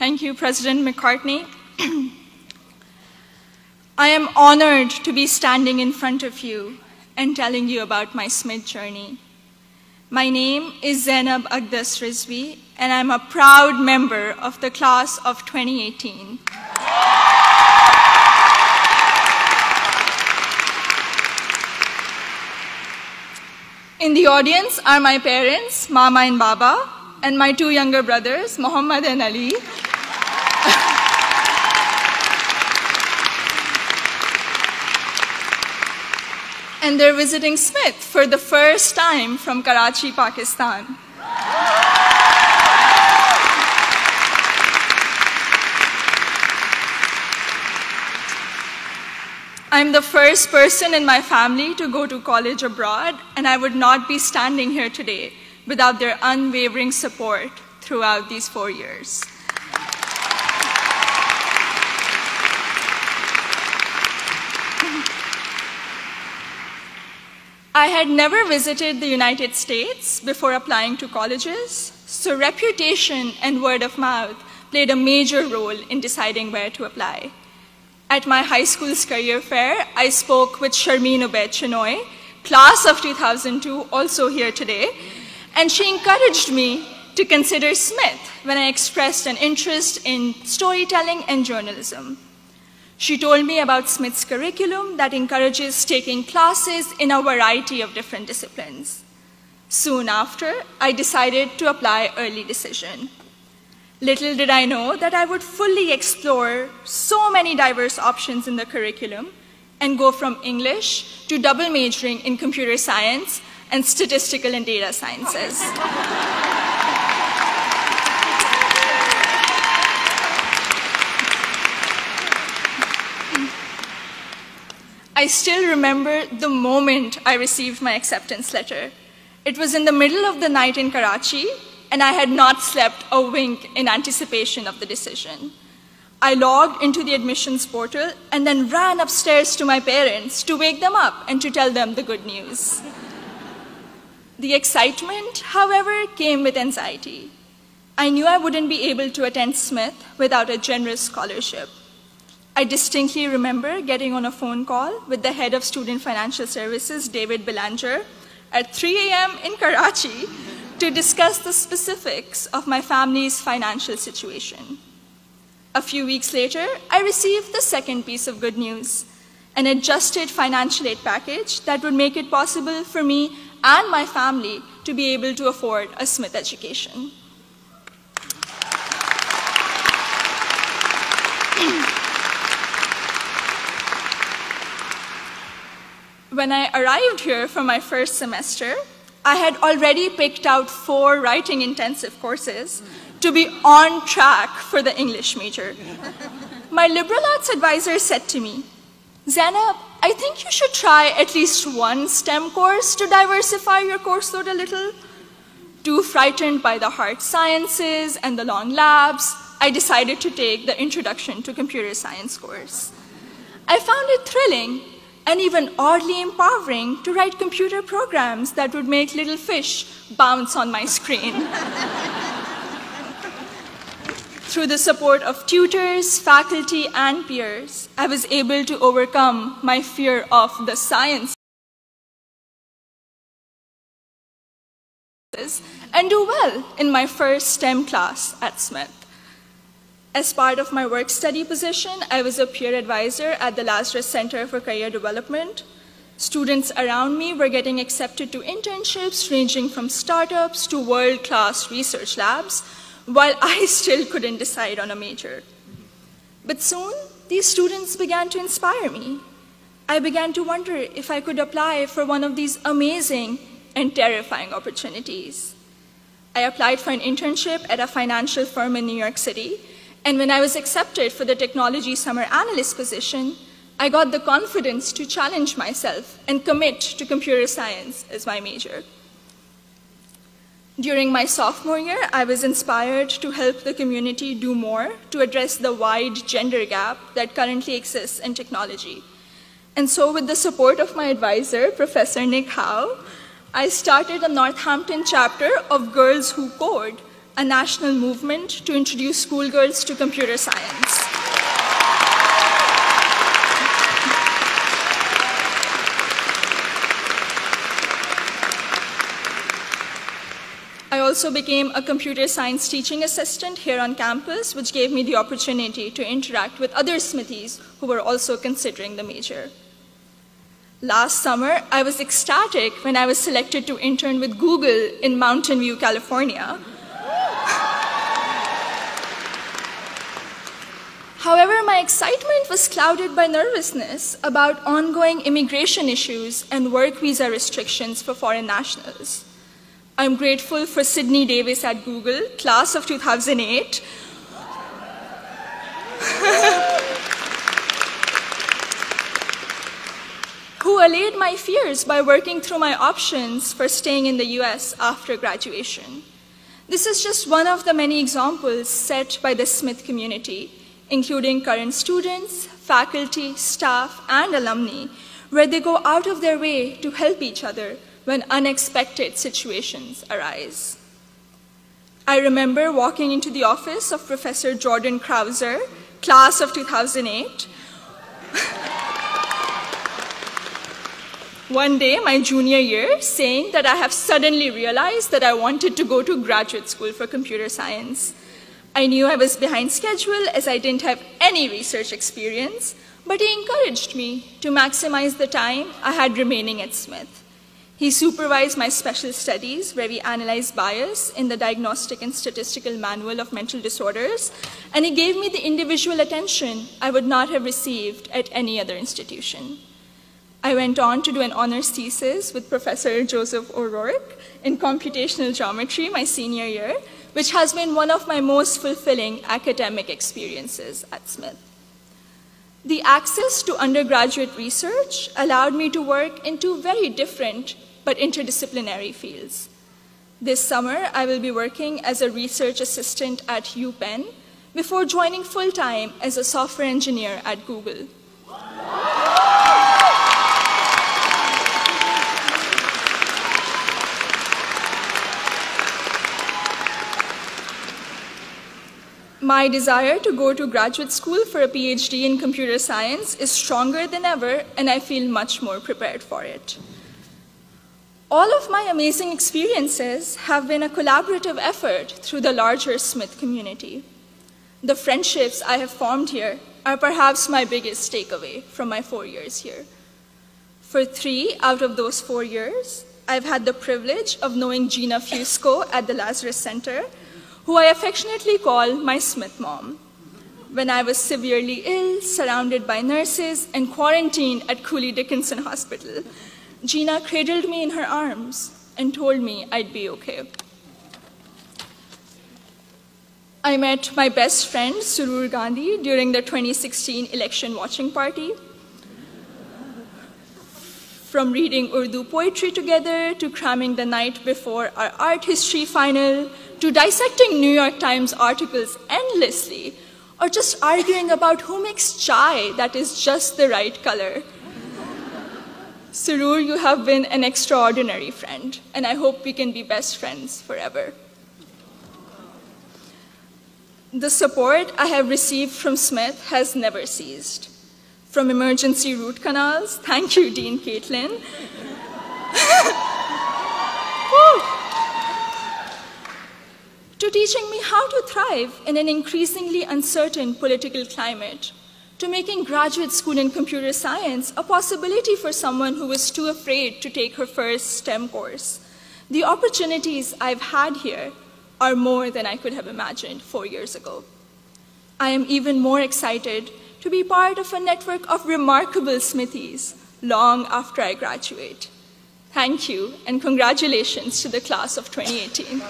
Thank you, President McCartney. I am honored to be standing in front of you and telling you about my Smith journey. My name is Zainab Aqdas Rizvi, and I'm a proud member of the class of 2018. In the audience are my parents, Mama and Baba, and my two younger brothers, Muhammad and Ali. And they're visiting Smith for the first time from Karachi, Pakistan. I'm the first person in my family to go to college abroad, and I would not be standing here today without their unwavering support throughout these 4 years. I had never visited the United States before applying to colleges, so reputation and word of mouth played a major role in deciding where to apply. At my high school's career fair, I spoke with Sharmeen Ubaid Chinoy, class of 2002, also here today, and she encouraged me to consider Smith when I expressed an interest in storytelling and journalism. She told me about Smith's curriculum that encourages taking classes in a variety of different disciplines. Soon after, I decided to apply early decision. Little did I know that I would fully explore so many diverse options in the curriculum and go from English to double majoring in computer science and statistical and data sciences. I still remember the moment I received my acceptance letter. It was in the middle of the night in Karachi, and I had not slept a wink in anticipation of the decision. I logged into the admissions portal and then ran upstairs to my parents to wake them up and to tell them the good news. The excitement, however, came with anxiety. I knew I wouldn't be able to attend Smith without a generous scholarship. I distinctly remember getting on a phone call with the head of Student Financial Services, David Belanger, at 3 a.m. in Karachi to discuss the specifics of my family's financial situation. A few weeks later, I received the second piece of good news, an adjusted financial aid package that would make it possible for me and my family to be able to afford a Smith education. When I arrived here for my first semester, I had already picked out 4 writing-intensive courses to be on track for the English major. My liberal arts advisor said to me, "Zainab, I think you should try at least one STEM course to diversify your course load a little." Too frightened by the hard sciences and the long labs, I decided to take the Introduction to Computer Science course. I found it thrilling and even oddly empowering to write computer programs that would make little fish bounce on my screen. Through the support of tutors, faculty, and peers, I was able to overcome my fear of the science and do well in my first STEM class at Smith. As part of my work-study position, I was a peer advisor at the Lazarus Center for Career Development. Students around me were getting accepted to internships ranging from startups to world-class research labs, while I still couldn't decide on a major. But soon, these students began to inspire me. I began to wonder if I could apply for one of these amazing and terrifying opportunities. I applied for an internship at a financial firm in New York City, and when I was accepted for the technology summer analyst position, I got the confidence to challenge myself and commit to computer science as my major. During my sophomore year, I was inspired to help the community do more to address the wide gender gap that currently exists in technology. And so with the support of my advisor, Professor Nick Howe, I started a Northampton chapter of Girls Who Code a national movement to introduce schoolgirls to computer science. I also became a computer science teaching assistant here on campus, which gave me the opportunity to interact with other Smithies who were also considering the major. Last summer, I was ecstatic when I was selected to intern with Google in Mountain View, California. However, my excitement was clouded by nervousness about ongoing immigration issues and work visa restrictions for foreign nationals. I'm grateful for Sydney Davis at Google, class of 2008, who allayed my fears by working through my options for staying in the US after graduation. This is just one of the many examples set by the Smith community, including current students, faculty, staff, and alumni, where they go out of their way to help each other when unexpected situations arise. I remember walking into the office of Professor Jordan Krauser, class of 2008. One day, my junior year, saying that I have suddenly realized that I wanted to go to graduate school for computer science. I knew I was behind schedule as I didn't have any research experience, but he encouraged me to maximize the time I had remaining at Smith. He supervised my special studies, where we analyzed bias in the Diagnostic and Statistical Manual of Mental Disorders, and he gave me the individual attention I would not have received at any other institution. I went on to do an honors thesis with Professor Joseph O'Rourke in computational geometry my senior year, which has been one of my most fulfilling academic experiences at Smith. The access to undergraduate research allowed me to work in two very different but interdisciplinary fields. This summer, I will be working as a research assistant at UPenn before joining full-time as a software engineer at Google. My desire to go to graduate school for a PhD in computer science is stronger than ever, and I feel much more prepared for it. All of my amazing experiences have been a collaborative effort through the larger Smith community. The friendships I have formed here are perhaps my biggest takeaway from my 4 years here. For 3 out of those 4 years, I've had the privilege of knowing Gina Fusco at the Lazarus Center, who I affectionately call my Smith mom. When I was severely ill, surrounded by nurses, and quarantined at Cooley Dickinson Hospital, Gina cradled me in her arms and told me I'd be okay. I met my best friend, Surur Gandhi, during the 2016 election watching party. From reading Urdu poetry together, to cramming the night before our art history final, to dissecting New York Times articles endlessly, or just arguing about who makes chai that is just the right color. Surur, you have been an extraordinary friend, and I hope we can be best friends forever. The support I have received from Smith has never ceased. From emergency root canals, thank you, Dean Caitlin, to teaching me how to thrive in an increasingly uncertain political climate, to making graduate school in computer science a possibility for someone who was too afraid to take her first STEM course. The opportunities I've had here are more than I could have imagined 4 years ago. I am even more excited to be part of a network of remarkable Smithies long after I graduate. Thank you, and congratulations to the class of 2018.